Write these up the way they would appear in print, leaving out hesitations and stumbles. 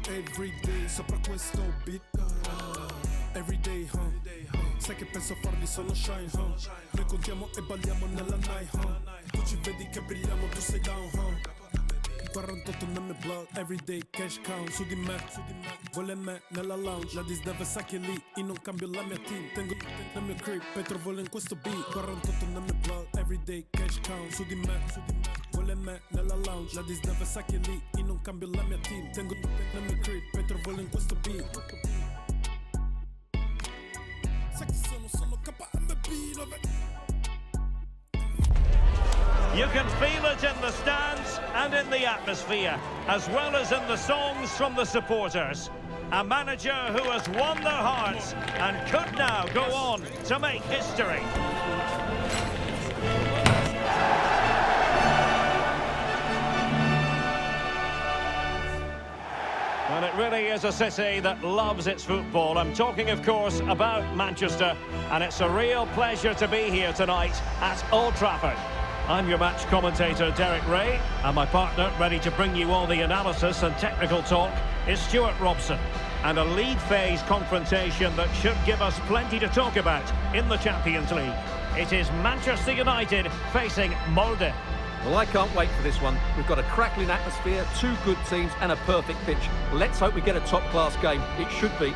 Everyday sopra questo beat. Everyday, sai che penso a farli solo shine, Noi contiamo e balliamo nella night, Tu ci vedi che brilliamo, tu sei down, 48 nel mio blood, everyday cash count. Su di me, vuole me nella lounge. La dis deve sa che lì, io non cambio la mia team. Tengo nel mio crib, Petro vuole in questo beat. 48 nel mio blood, everyday cash count. Su di me, vuole me nella lounge. La dis deve sa che lì, io non cambio la mia team. Tengo nel mio crib, Petro vuole in questo beat. Sai che sono KMB, You can feel it in the stands and in the atmosphere, as well as in the songs from the supporters. A manager who has won their hearts and could now go on to make history. And it really is a city that loves its football. I'm talking, of course, about Manchester, and it's a real pleasure to be here tonight at Old Trafford. I'm your match commentator, Derek Ray, and my partner, ready to bring you all the analysis and technical talk, is Stuart Robson. And a league phase confrontation that should give us plenty to talk about in the Champions League. It is Manchester United facing Molde. Well, I can't wait for this one. We've got a crackling atmosphere, two good teams and a perfect pitch. Let's hope we get a top-class game. It should be.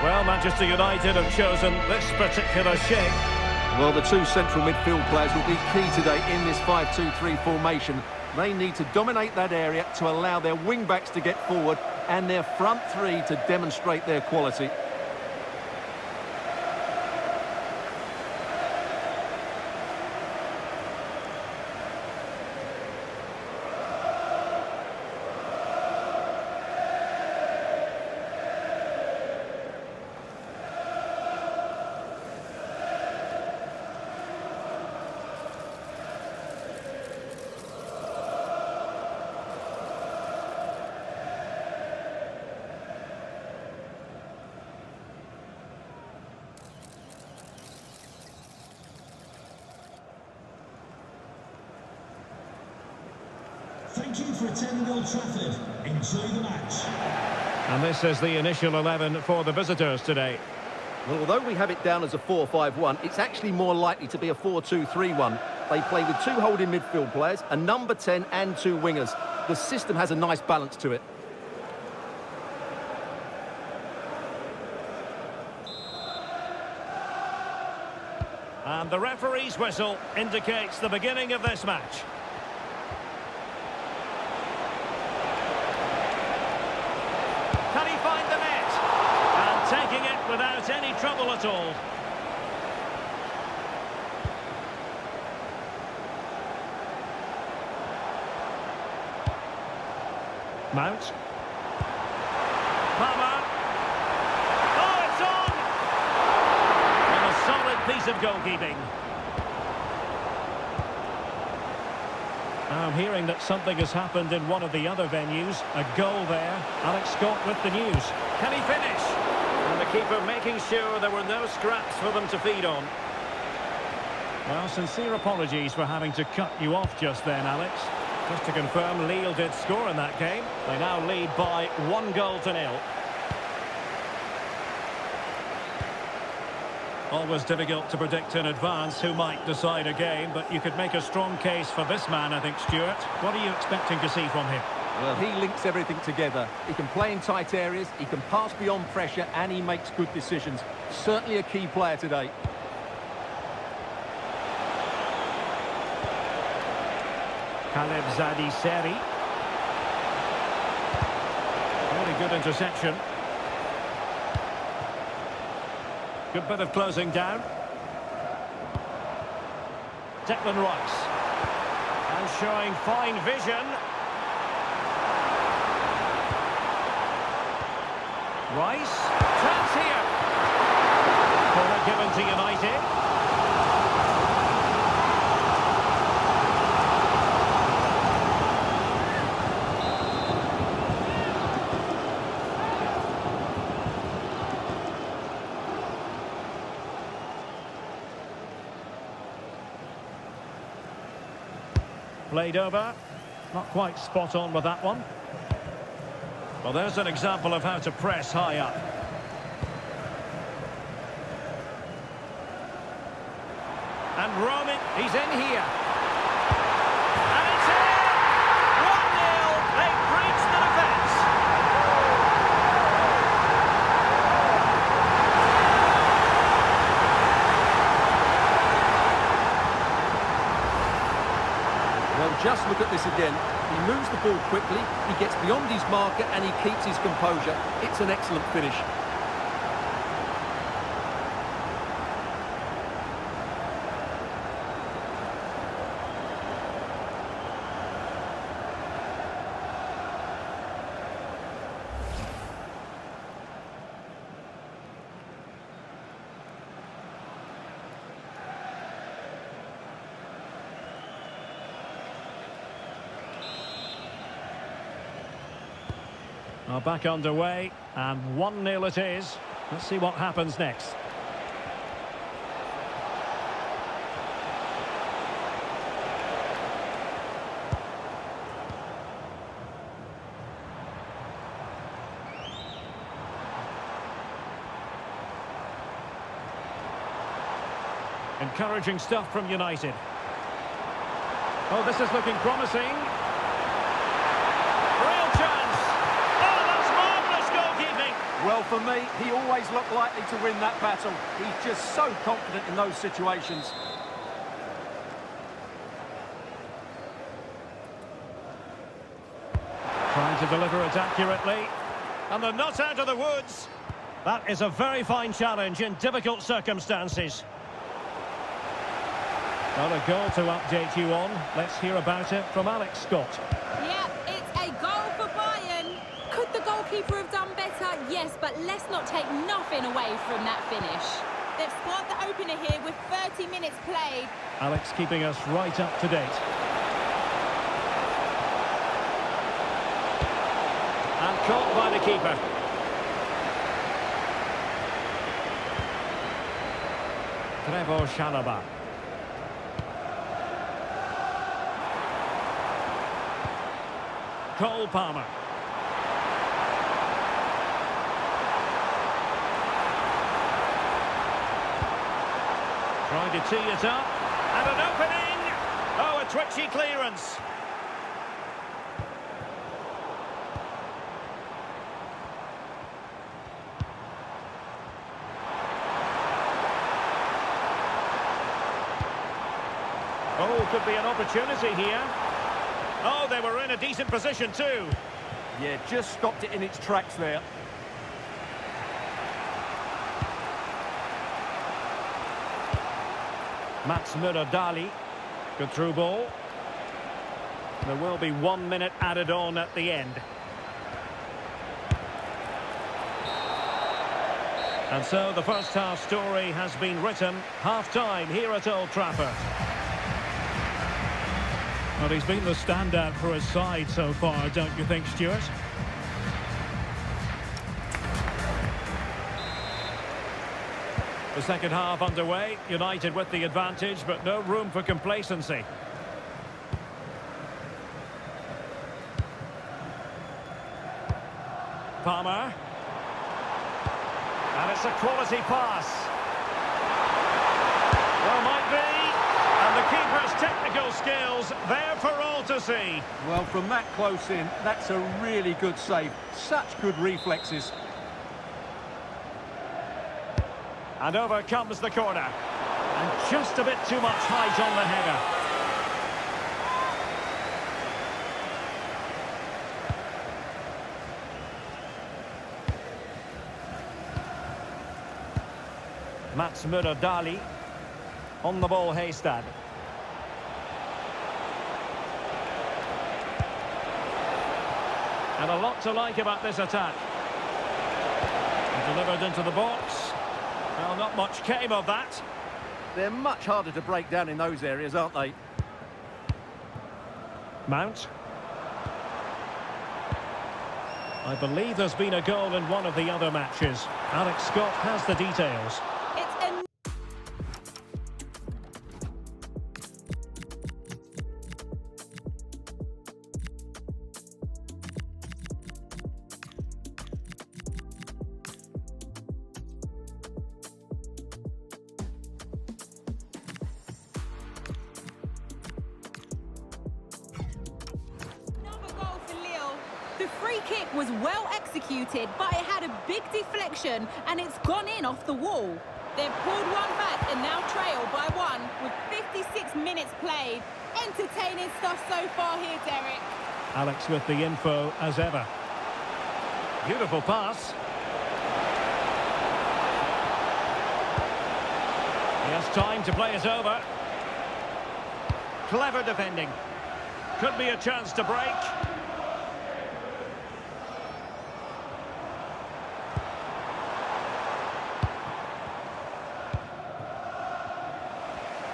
Well, Manchester United have chosen this particular shape. Well, the two central midfield players will be key today in this 5-2-3 formation. They need to dominate that area to allow their wing-backs to get forward and their front three to demonstrate their quality. Thank you for attending Old Trafford. Enjoy the match. And this is the initial 11 for the visitors today. Well, although we have it down as a 4-5-1, it's actually more likely to be a 4-2-3-1. They play with two holding midfield players, a number 10 and two wingers. The system has a nice balance to it. And the referee's whistle indicates the beginning of this match. Can he find the net? And taking it without any trouble at all. Mount. Palmer. Oh, it's on! And a solid piece of goalkeeping. I'm hearing that something has happened in one of the other venues. A goal there. Alex Scott with the news. Can he finish? And the keeper making sure there were no scraps for them to feed on. Well, sincere apologies for having to cut you off just then, Alex. Just to confirm, Lille did score in that game. They now lead by 1-0. Always difficult to predict in advance who might decide a game, but you could make a strong case for this man, I think, Stuart. What are you expecting to see from him? Well, he links everything together. He can play in tight areas, he can pass beyond pressure, and he makes good decisions. Certainly a key player today. Khaleb Zadi Seri. Really good interception. Good bit of closing down. Declan Rice. And showing fine vision. Rice. Chance here. Corner given to United. Played over. Not quite spot on with that one. Well, there's an example of how to press high up. And Roman, he's in here. And it's in! 1-0. They breach the defence. Well, just look at this again. He moves the ball quickly, he gets beyond his marker and he keeps his composure. It's an excellent finish. Are back underway, and 1-0 it is. Let's see what happens next. Encouraging stuff from United. Oh, this is looking promising. Well, for me, he always looked likely to win that battle. He's just so confident in those situations. Trying to deliver it accurately. And they're not out of the woods. That is a very fine challenge in difficult circumstances. Well, a goal to update you on. Let's hear about it from Alex Scott. Yeah, it's a goal for Bayern. Could the goalkeeper have done better? Yes, but let's not take nothing away from that finish. They've scored the opener here with 30 minutes played. Alex keeping us right up to date. And caught by the keeper. Trevoh Chalobah. Cole Palmer. Trying to tee it up. And an opening! Oh, a twitchy clearance. Oh, could be an opportunity here. Oh, they were in a decent position too. Yeah, just stopped it in its tracks there. Mats Müller-Dali. Good through ball. There will be 1 minute added on at the end. And so the first half story has been written. Half-time here at Old Trafford. Well, he's been the standout for his side so far, don't you think, Stuart? The second half underway. United with the advantage, but no room for complacency. Palmer. And it's a quality pass. Well, might be. And the keeper's technical skills there for all to see. Well, from that close in, that's a really good save. Such good reflexes. And over comes the corner. And just a bit too much height on the header. Mats Müller-Dali. On the ball, Haystad. And a lot to like about this attack. And delivered into the box. Well, not much came of that. They're much harder to break down in those areas, aren't they? Mount. I believe there's been a goal in one of the other matches. Alex Scott has the details. It's a The free kick was well executed, but it had a big deflection and it's gone in off the wall. They've pulled one back and now trail by one with 56 minutes played. Entertaining stuff so far here, Derek. Alex with the info as ever. Beautiful pass. He has time to play it over. Clever defending. Could be a chance to break.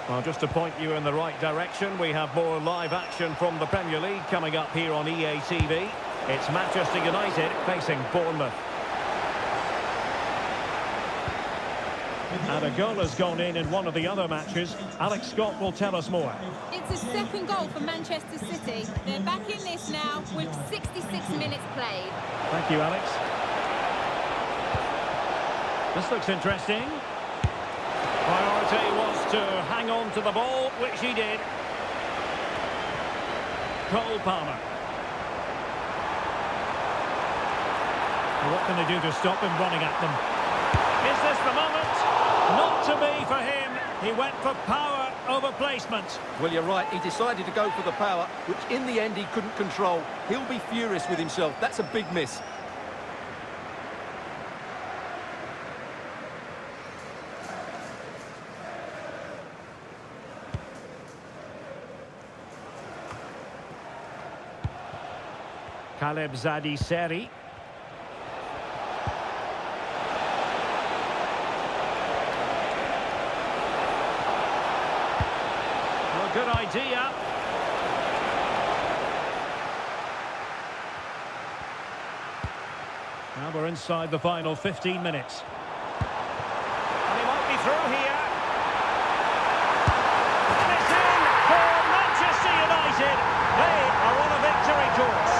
Well, just to point you in the right direction, we have more live action from the Premier League coming up here on EA TV. It's Manchester United facing Bournemouth. And a goal has gone in one of the other matches. Alex Scott will tell us more. It's a second goal for Manchester City. They're back in this now with 66 minutes played. Thank you, Alex. This looks interesting. Priority was to hang on to the ball, which he did. Cole Palmer. What can they do to stop him running at them? Is this the moment? Not to be for him. He went for power over placement. Well, you're right. He decided to go for the power, which in the end he couldn't control. He'll be furious with himself. That's a big miss. Caleb Zadiseri. Well, good idea. Now we're inside the final 15 minutes. And he might be through here. And it's in for Manchester United. They are on a victory course.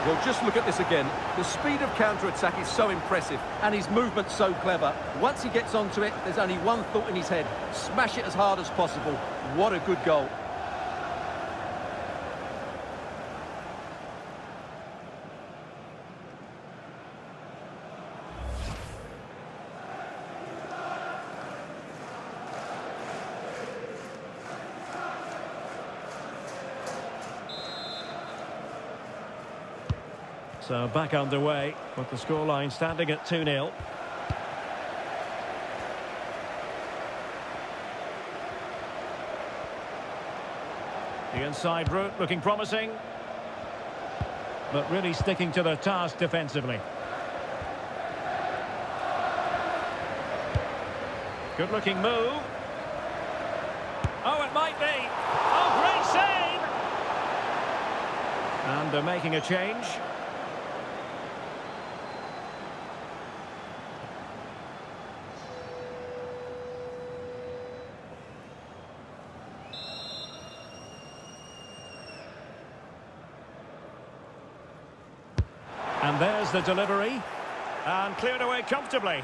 Well, just look at this again. The speed of counter-attack is so impressive, and his movement's so clever. Once he gets onto it, there's only one thought in his head. Smash it as hard as possible. What a good goal. So back underway with the scoreline standing at 2-0. The inside route looking promising, but really sticking to their task defensively. Good looking move. Oh, it might be. Oh, great save! And they're making a change. And there's the delivery. And cleared away comfortably.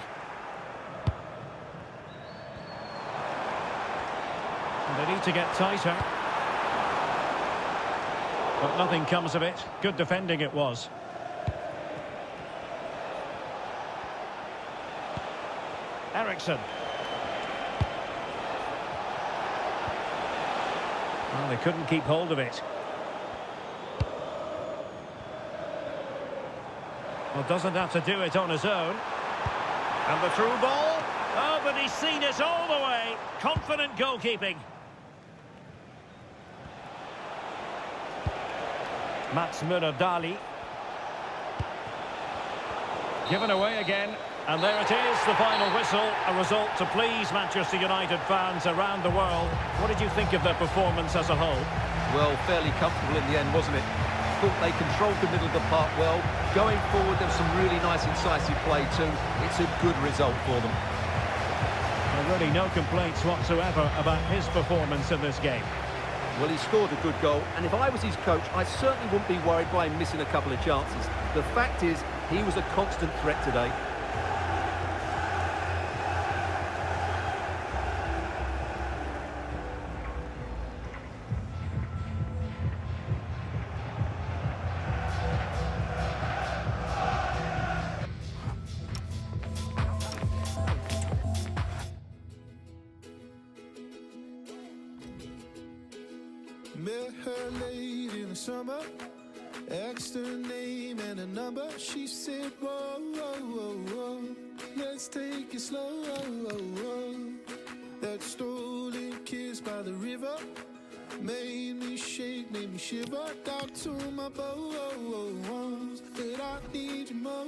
And they need to get tighter. But nothing comes of it. Good defending it was. Eriksson. Well, they couldn't keep hold of it. Well, doesn't have to do it on his own. And the through ball. Oh, but he's seen it all the way. Confident goalkeeping. Mats Müller-Dali. Given away again. And there it is, the final whistle. A result to please Manchester United fans around the world. What did you think of their performance as a whole? Well, fairly comfortable in the end, wasn't it? Thought they controlled the middle of the park well. Going forward, there's some really nice incisive play too. It's a good result for them. Well, really no complaints whatsoever about his performance in this game. Well, he scored a good goal, and if I was his coach, I certainly wouldn't be worried by him missing a couple of chances. The fact is, he was a constant threat today. Met her late in the summer, asked her name and a number. She said, whoa, whoa, whoa, whoa, let's take it slow. Whoa, whoa. That stolen kiss by the river made me shake, made me shiver. Down to my bones that I need you more.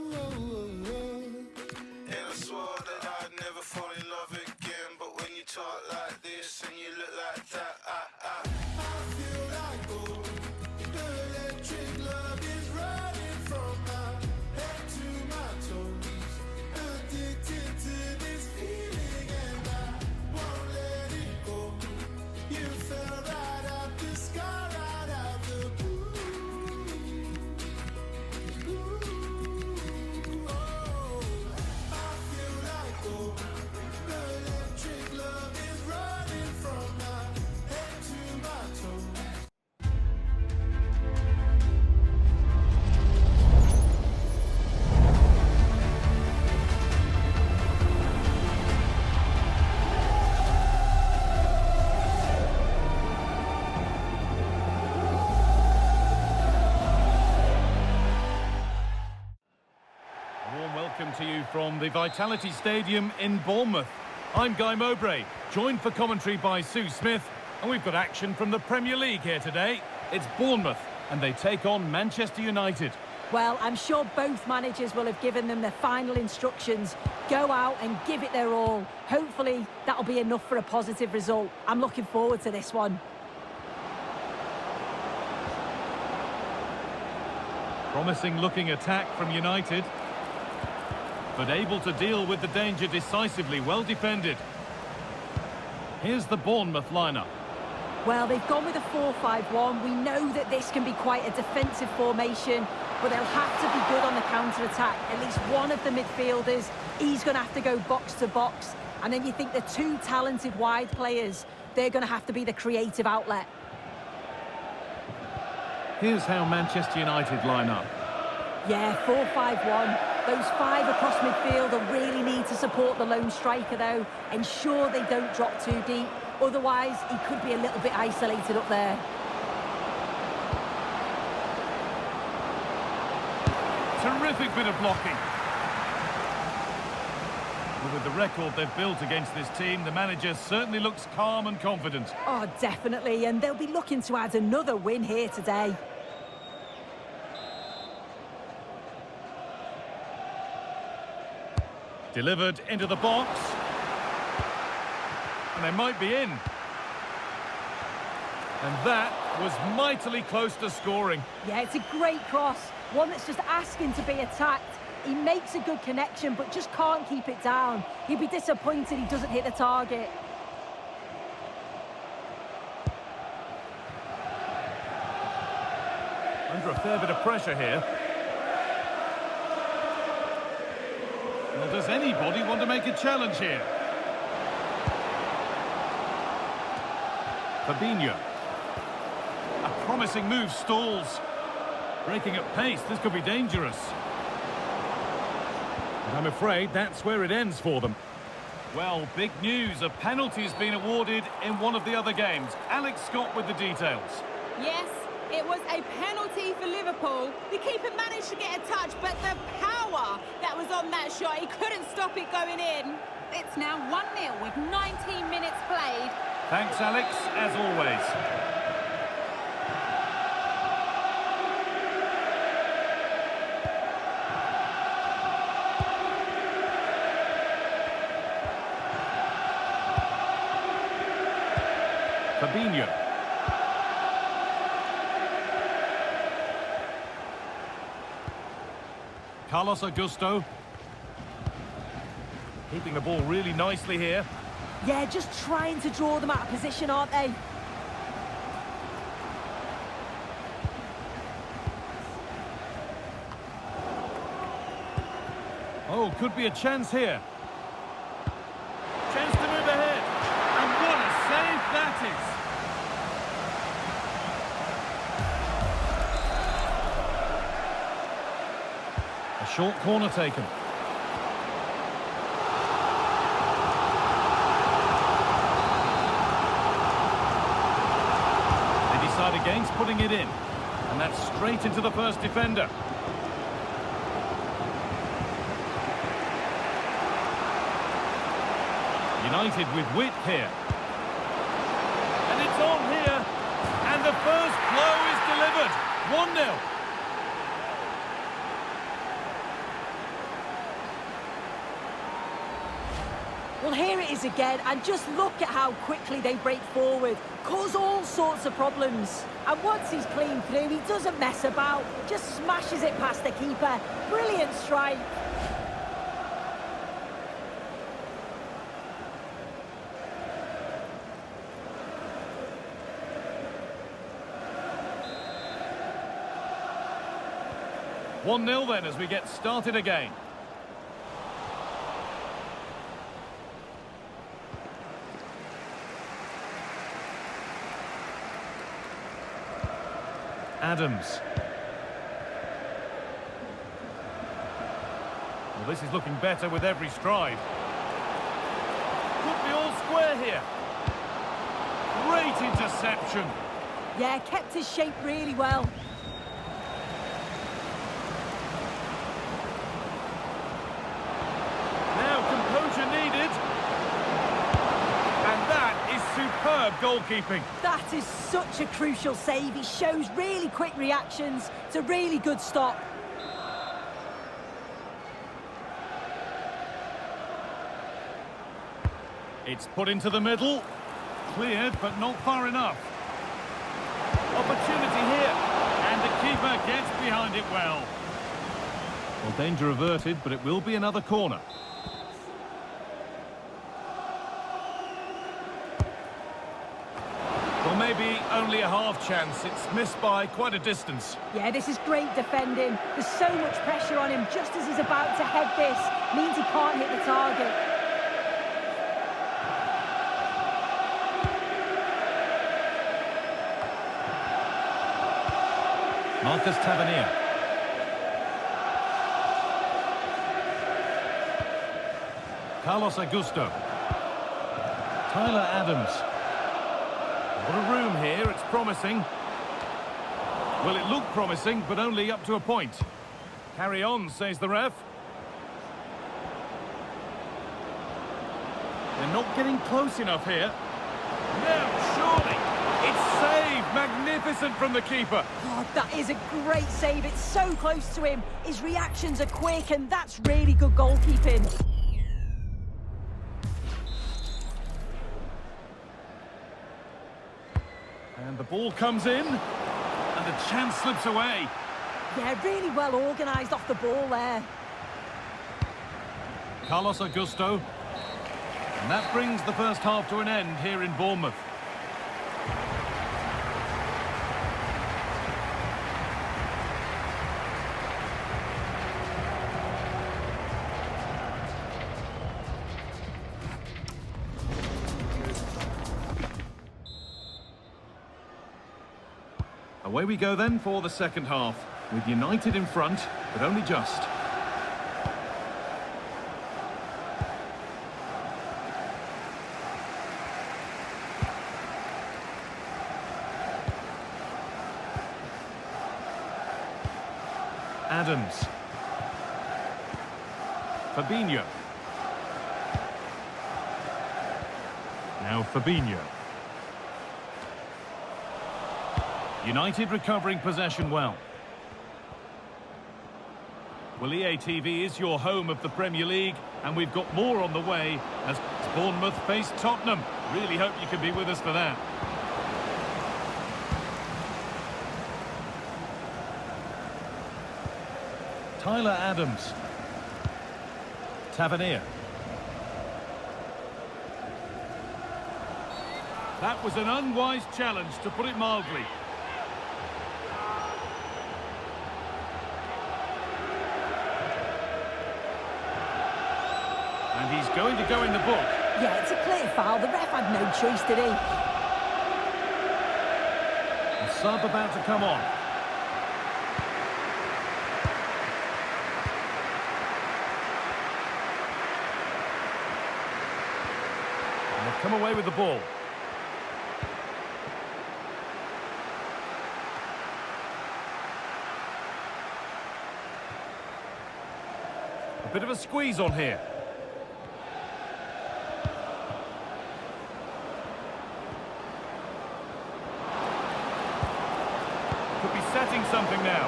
And I swore that I'd never fall in love again, but when you talk like this and you look like that, I feel like gold. The electric love is running from my head to my toes. Addicted to this feeling and I won't let it go. You fell right out the sky, right out the blue. Oh, I feel like gold. The electric love is running from my head to my toes. Warm welcome to you from the Vitality Stadium in Bournemouth. I'm Guy Mowbray, joined for commentary by Sue Smith, and we've got action from the Premier League here today. It's Bournemouth, and they take on Manchester United. Well, I'm sure both managers will have given them their final instructions. Go out and give it their all. Hopefully, that'll be enough for a positive result. I'm looking forward to this one. Promising looking attack from United, but able to deal with the danger decisively, well defended. Here's the Bournemouth lineup. Well, they've gone with a 4-5-1. We know that this can be quite a defensive formation, but they'll have to be good on the counter-attack. At least one of the midfielders, he's going to have to go box to box. And then you think the two talented wide players, they're going to have to be the creative outlet. Here's how Manchester United line up. Yeah, 4-5-1. Those five across midfield will really need to support the lone striker, though. Ensure they don't drop too deep. Otherwise, he could be a little bit isolated up there. Terrific bit of blocking. Well, with the record they've built against this team, the manager certainly looks calm and confident. Oh, definitely. And they'll be looking to add another win here today. Delivered into the box. And they might be in. And that was mightily close to scoring. Yeah, it's a great cross. One that's just asking to be attacked. He makes a good connection, but just can't keep it down. He'd be disappointed he doesn't hit the target. Under a fair bit of pressure here. Well, does anybody want to make a challenge here? Fabinho. A promising move stalls. Breaking at pace, this could be dangerous. And I'm afraid that's where it ends for them. Well, big news. A penalty has been awarded in one of the other games. Alex Scott with the details. Yes, It was a penalty for Liverpool. The keeper managed to get a touch, but the power that was on that shot, he couldn't stop it going in. It's now 1-0 with 19 minutes played. Thanks, Alex, as always. Fabinho. Carlos Augusto. Keeping the ball really nicely here. Yeah, just trying to draw them out of position, aren't they? Oh, could be a chance here. Chance to move ahead. And what a save that is. A short corner taken. Against putting it in, and that's straight into the first defender. United with width here, and it's on here, and the first blow is delivered. 1-0. Well, here it is again, and just look at how quickly they break forward, cause all sorts of problems. And once he's clean through, he doesn't mess about, just smashes it past the keeper. Brilliant strike. One 1-0 then as we get started again. Adams. Well, this is looking better with every stride. Could be all square here. Great interception. Yeah, kept his shape really well. Now composure needed. And that is superb goalkeeping. That is such a crucial save. He shows really quick reactions. It's a really good stop. It's put into the middle. Cleared, but not far enough. Opportunity here. And the keeper gets behind it well. Well, danger averted, but it will be another corner. Well, maybe only a half chance. It's missed by quite a distance. Yeah, this is great defending. There's so much pressure on him just as he's about to head this. Means he can't hit the target. Marcus Tavernier. Carlos Augusto. Tyler Adams. What a room here, it's promising. Well, it looked promising, but only up to a point. Carry on, says the ref. They're not getting close enough here. No, surely. It's saved. Magnificent from the keeper. Oh, that is a great save. It's so close to him. His reactions are quick, and that's really good goalkeeping. And the ball comes in, and the chance slips away. Yeah, really well organised off the ball there. Carlos Augusto. And that brings the first half to an end here in Bournemouth. Away we go then for the second half, with United in front, but only just. Adams. Fabinho. Now Fabinho. United recovering possession well. Well, EA TV is your home of the Premier League, and we've got more on the way as Bournemouth face Tottenham. Really hope you can be with us for that. Tyler Adams. Tavernier. That was an unwise challenge, to put it mildly. And he's going to go in the book. Yeah, it's a clear foul. The ref had no choice, did he? A sub about to come on. And they've come away with the ball. A bit of a squeeze on here. Could be setting something now.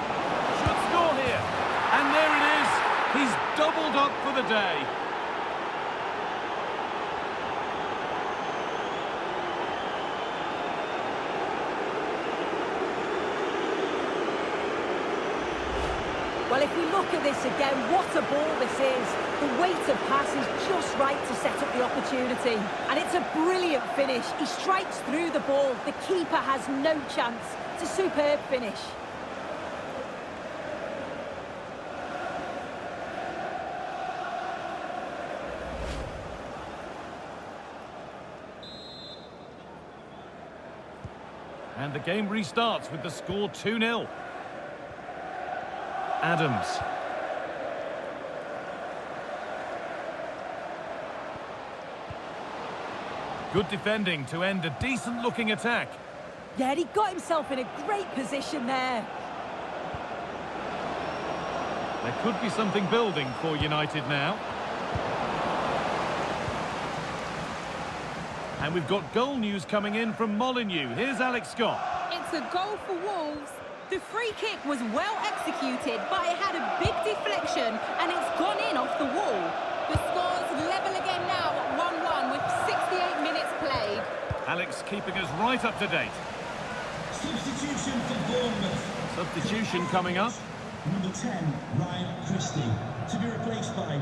Should score here. And there it is. He's doubled up for the day. Well, if we look at this again, what a ball this is. The weight of pass is just right to set up the opportunity. And it's a brilliant finish. He strikes through the ball. The keeper has no chance. It's a superb finish. And the game restarts with the score 2-0. Adams. Good defending to end a decent-looking attack. Yeah, he got himself in a great position there. There could be something building for United now. And we've got goal news coming in from Molineux. Here's Alex Scott. It's a goal for Wolves. The free kick was well executed, but it had a big deflection and it's gone in off the wall. The score's level again now at 1-1 with 68 minutes played. Alex keeping us right up to date. Substitution for Bournemouth. Substitution coming up. Number 10, Ryan Christie, to be replaced by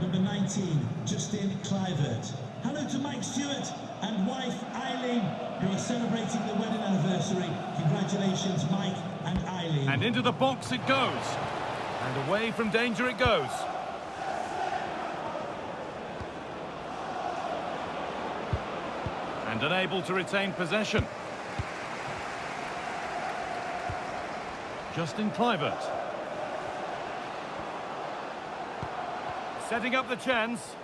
number 19, Justin Kluivert. Hello to Mike Stewart and wife Eileen, who are celebrating the wedding anniversary. Congratulations, Mike and Eileen. And into the box it goes. And away from danger it goes. And unable to retain possession. Justin Kluivert. Setting up the chance.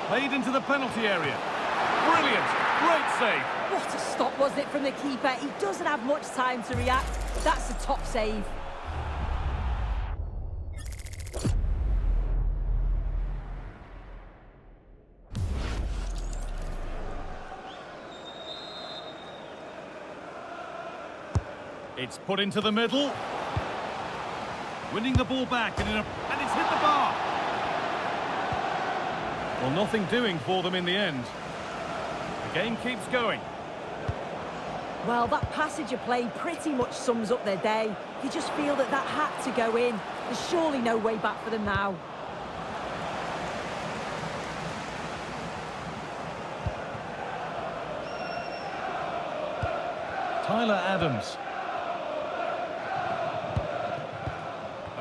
Played into the penalty area. Brilliant. Great save. What a stop, wasn't it, from the keeper? He doesn't have much time to react. That's a top save. It's put into the middle. Winning the ball back and it's hit the bar. Well, nothing doing for them in the end. The game keeps going. Well, that passage of play pretty much sums up their day. You just feel that that had to go in. There's surely no way back for them now. Tyler Adams.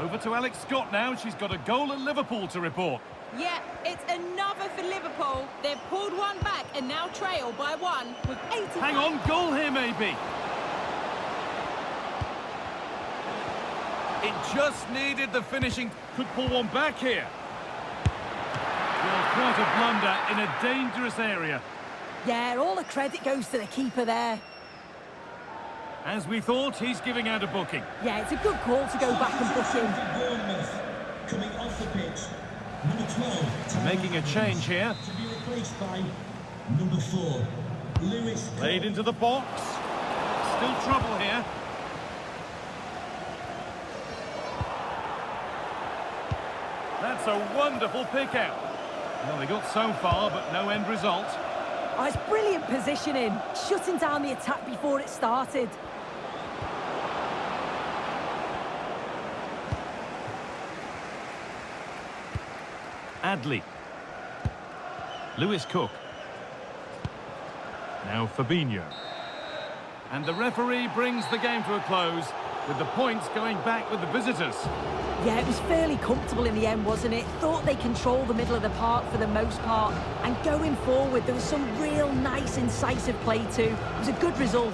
Over to Alex Scott now. She's got a goal at Liverpool to report. Yeah, it's another for Liverpool. They've pulled one back and now trail by one with 80. Hang on, goal here maybe. It just needed the finishing. Could pull one back here. Well, quite a blunder in a dangerous area. Yeah, all the credit goes to the keeper there. As we thought, he's giving out a booking. Yeah, it's a good call to go back and book him. Bournemouth coming off the pitch. Number 12. Making a change here. To be replaced by number 4. Lewis. Played into the box. Still trouble here. That's a wonderful pick out. Well, they got so far, but no end result. Oh, it's brilliant positioning, shutting down the attack before it started. Adley. Lewis Cook. Now Fabinho. And the referee brings the game to a close, with the points going back with the visitors. Yeah, it was fairly comfortable in the end, wasn't it? Thought they controlled the middle of the park for the most part. And going forward, there was some real nice, incisive play too. It was a good result.